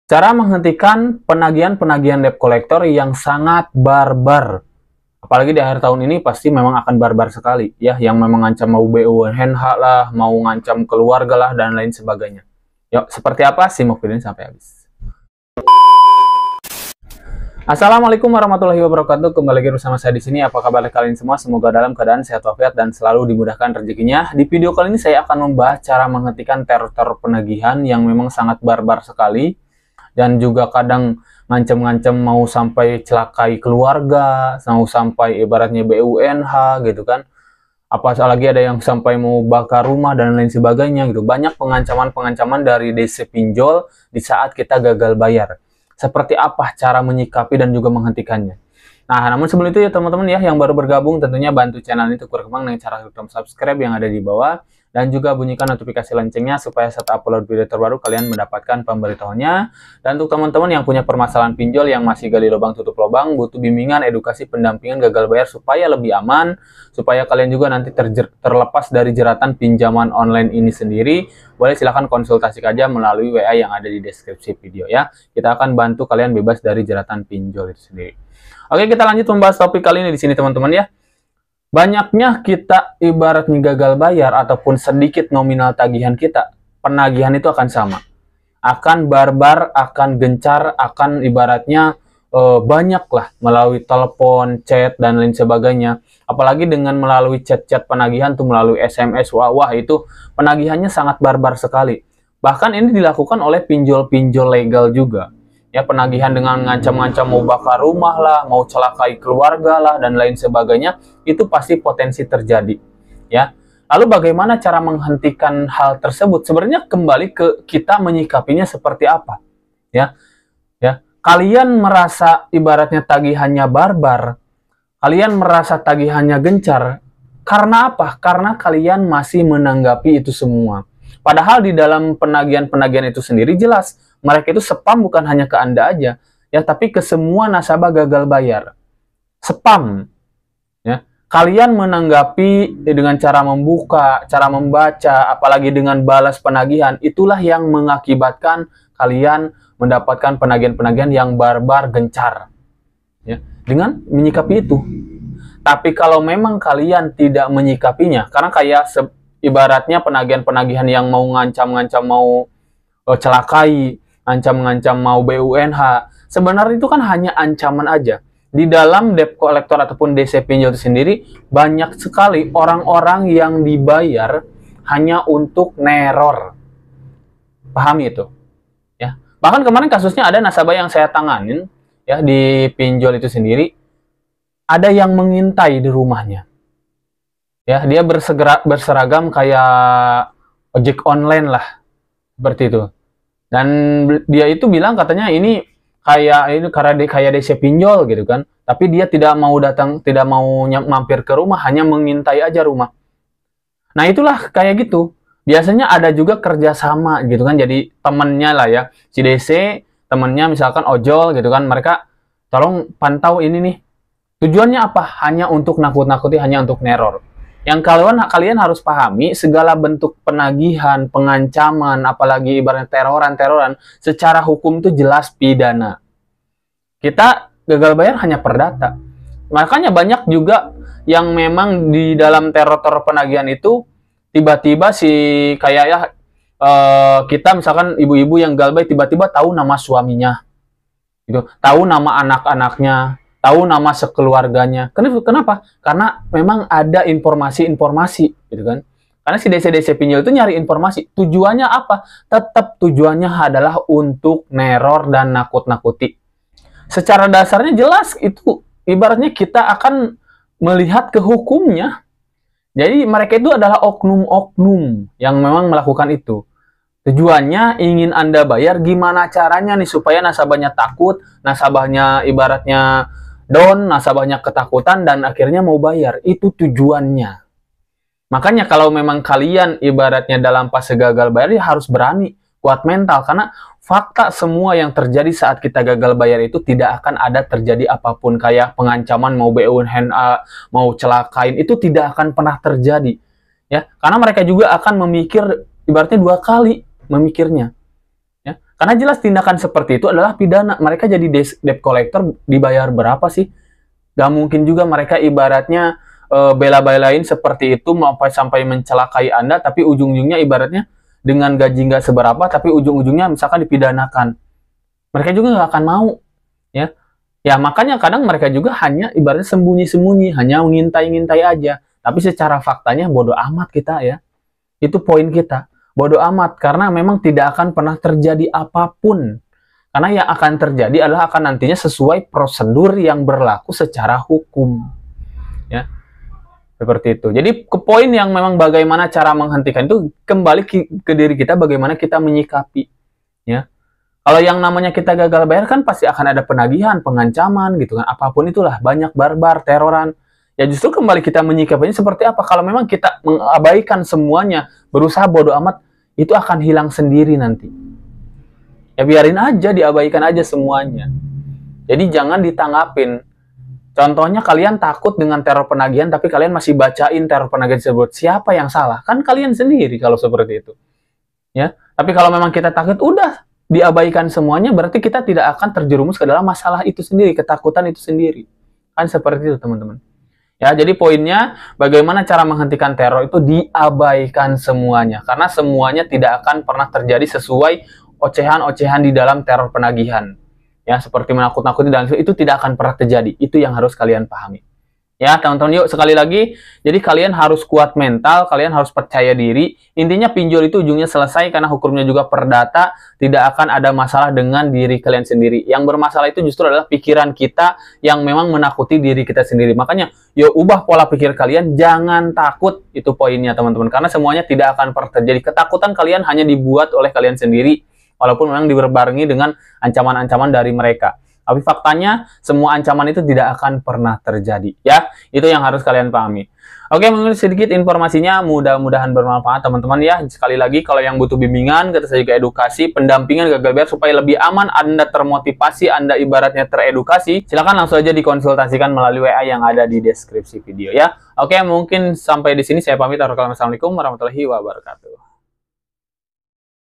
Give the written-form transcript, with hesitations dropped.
Cara menghentikan penagihan-penagihan debt collector yang sangat barbar. Apalagi di akhir tahun ini pasti memang akan barbar sekali ya, yang memang ngancam mau BUMN lah, mau ngancam keluarga lah dan lain sebagainya. Yuk, seperti apa? Simak video ini sampai habis. Assalamualaikum warahmatullahi wabarakatuh. Kembali lagi bersama saya di sini. Apa kabar kalian semua? Semoga dalam keadaan sehat walafiat dan selalu dimudahkan rezekinya. Di video kali ini saya akan membahas cara menghentikan teror-teror penagihan yang memang sangat barbar sekali dan juga kadang ngancem-ngancem mau sampai celakai keluarga, mau sampai ibaratnya BUMN gitu kan. Apalagi ada yang sampai mau bakar rumah dan lain sebagainya gitu. Banyak pengancaman-pengancaman dari DC pinjol di saat kita gagal bayar. Seperti apa cara menyikapi dan juga menghentikannya. Nah, namun sebelum itu ya teman-teman ya, yang baru bergabung tentunya bantu channel ini untuk berkembang dengan cara klik tombol subscribe yang ada di bawah. Dan juga bunyikan notifikasi loncengnya supaya saat upload video terbaru kalian mendapatkan pemberitahuannya. Dan untuk teman-teman yang punya permasalahan pinjol yang masih gali lubang tutup lubang, butuh bimbingan, edukasi, pendampingan gagal bayar supaya lebih aman, supaya kalian juga nanti terlepas dari jeratan pinjaman online ini sendiri, boleh silahkan konsultasi aja melalui WA yang ada di deskripsi video ya. Kita akan bantu kalian bebas dari jeratan pinjol itu sendiri. Oke, kita lanjut membahas topik kali ini di sini teman-teman ya. Banyaknya kita ibaratnya gagal bayar ataupun sedikit nominal tagihan kita, penagihan itu akan sama. Akan barbar, akan gencar, akan ibaratnya banyak lah melalui telepon, chat, dan lain sebagainya. Apalagi dengan melalui chat-chat penagihan tuh melalui SMS, wah itu penagihannya sangat barbar sekali. Bahkan ini dilakukan oleh pinjol-pinjol legal juga. Ya, penagihan dengan ngancam-ngancam mau bakar rumah lah, mau celakai keluarga lah, dan lain sebagainya, itu pasti potensi terjadi. Ya, lalu bagaimana cara menghentikan hal tersebut? Sebenarnya kembali ke kita menyikapinya seperti apa. Ya, kalian merasa ibaratnya tagihannya barbar, kalian merasa tagihannya gencar, karena apa? Karena kalian masih menanggapi itu semua. Padahal di dalam penagihan-penagihan itu sendiri jelas, mereka itu spam bukan hanya ke Anda aja, ya, tapi ke semua nasabah gagal bayar. Spam. Ya. Kalian menanggapi dengan cara membuka, cara membaca, apalagi dengan balas penagihan, itulah yang mengakibatkan kalian mendapatkan penagihan-penagihan yang barbar, gencar. Ya. Dengan menyikapi itu. Tapi kalau memang kalian tidak menyikapinya, karena kayak ibaratnya penagihan-penagihan yang mau ngancam-ngancam mau celakai, ngancam-ngancam mau BUMN, sebenarnya itu kan hanya ancaman aja. Di dalam debt collector ataupun DC pinjol itu sendiri, banyak sekali orang-orang yang dibayar hanya untuk neror. Pahami itu? Ya. Bahkan kemarin kasusnya ada nasabah yang saya tanganin ya di pinjol itu sendiri, ada yang mengintai di rumahnya. Ya, dia berseragam kayak ojek online lah. Seperti itu. Dan dia itu bilang katanya ini kayak DC pinjol gitu kan. Tapi dia tidak mau datang, tidak mau mampir ke rumah, hanya mengintai aja rumah. Nah, itulah kayak gitu. Biasanya ada juga kerjasama gitu kan. Jadi temennya lah ya, si DC, temennya misalkan ojol gitu kan. Mereka tolong pantau ini nih. Tujuannya apa? Hanya untuk nakut-nakuti, hanya untuk neror. Yang kalian harus pahami, segala bentuk penagihan, pengancaman, apalagi ibaratnya teroran, secara hukum itu jelas pidana. Kita gagal bayar hanya perdata. Makanya banyak juga yang memang di dalam teror-teror penagihan itu, tiba-tiba kayak ya, kita misalkan ibu-ibu yang gagal bayar tiba-tiba tahu nama suaminya, gitu, tahu nama anak-anaknya, tahu nama sekeluarganya. Kenapa? Karena memang ada informasi-informasi, gitu kan. Karena si DC-DC pinjol itu nyari informasi. Tujuannya apa? Tetap tujuannya adalah untuk neror dan nakut-nakuti. Secara dasarnya jelas itu, ibaratnya kita akan melihat ke hukumnya. Jadi mereka itu adalah oknum-oknum yang memang melakukan itu. Tujuannya ingin Anda bayar, gimana caranya nih supaya nasabahnya takut, nasabahnya ibaratnya down, nasabahnya ketakutan, dan akhirnya mau bayar. Itu tujuannya. Makanya kalau memang kalian ibaratnya dalam fase gagal bayar, ya harus berani, kuat mental. Karena fakta semua yang terjadi saat kita gagal bayar itu tidak akan ada terjadi apapun. Kayak pengancaman mau BUMN, mau celakain, itu tidak akan pernah terjadi. Ya, karena mereka juga akan memikir ibaratnya 2 kali memikirnya. Ya. Karena jelas tindakan seperti itu adalah pidana. Mereka jadi debt collector, dibayar berapa sih? Gak mungkin juga mereka ibaratnya bela-belain seperti itu sampai mencelakai Anda, tapi ujung-ujungnya ibaratnya dengan gaji nggak seberapa, tapi ujung-ujungnya misalkan dipidanakan. Mereka juga nggak akan mau. Ya, ya makanya kadang mereka juga hanya ibaratnya sembunyi-sembunyi, hanya ngintai-ngintai aja. Tapi secara faktanya bodoh amat kita ya. Itu poin kita. Bodoh amat, karena memang tidak akan pernah terjadi apapun. Karena yang akan terjadi adalah akan nantinya sesuai prosedur yang berlaku secara hukum. Ya, seperti itu. Jadi ke poin yang memang bagaimana cara menghentikan itu kembali ke diri kita, bagaimana kita menyikapi. Ya, kalau yang namanya kita gagal bayar kan pasti akan ada penagihan, pengancaman gitu kan. Apapun itulah, banyak barbar, teroran. Ya justru kembali kita menyikapinya seperti apa. Kalau memang kita mengabaikan semuanya, berusaha bodoh amat, itu akan hilang sendiri nanti. Ya biarin aja, diabaikan aja semuanya. Jadi jangan ditanggapin. Contohnya kalian takut dengan teror penagihan, tapi kalian masih bacain teror penagihan tersebut. Siapa yang salah? Kan kalian sendiri kalau seperti itu. Ya, tapi kalau memang kita takut, udah diabaikan semuanya, berarti kita tidak akan terjerumus ke dalam masalah itu sendiri, ketakutan itu sendiri. Kan seperti itu teman-teman. Ya, jadi poinnya bagaimana cara menghentikan teror itu diabaikan semuanya. Karena semuanya tidak akan pernah terjadi sesuai ocehan-ocehan di dalam teror penagihan. Ya, seperti menakut-nakuti dan itu tidak akan pernah terjadi. Itu yang harus kalian pahami. Ya, teman-teman, yuk sekali lagi. Jadi kalian harus kuat mental, kalian harus percaya diri. Intinya pinjol itu ujungnya selesai karena hukumnya juga perdata, tidak akan ada masalah dengan diri kalian sendiri. Yang bermasalah itu justru adalah pikiran kita yang memang menakuti diri kita sendiri. Makanya, yuk ubah pola pikir kalian, jangan takut. Itu poinnya, teman-teman. Karena semuanya tidak akan pernah terjadi. Ketakutan kalian hanya dibuat oleh kalian sendiri, walaupun memang dibarengi dengan ancaman-ancaman dari mereka. Tapi faktanya, semua ancaman itu tidak akan pernah terjadi. Ya, itu yang harus kalian pahami. Oke, mungkin sedikit informasinya, mudah-mudahan bermanfaat teman-teman ya. Sekali lagi, kalau yang butuh bimbingan, kita juga edukasi, pendampingan gagal bayar supaya lebih aman, Anda termotivasi, Anda ibaratnya teredukasi, silakan langsung aja dikonsultasikan melalui WA yang ada di deskripsi video ya. Oke, mungkin sampai di sini saya pamit. Assalamualaikum warahmatullahi wabarakatuh.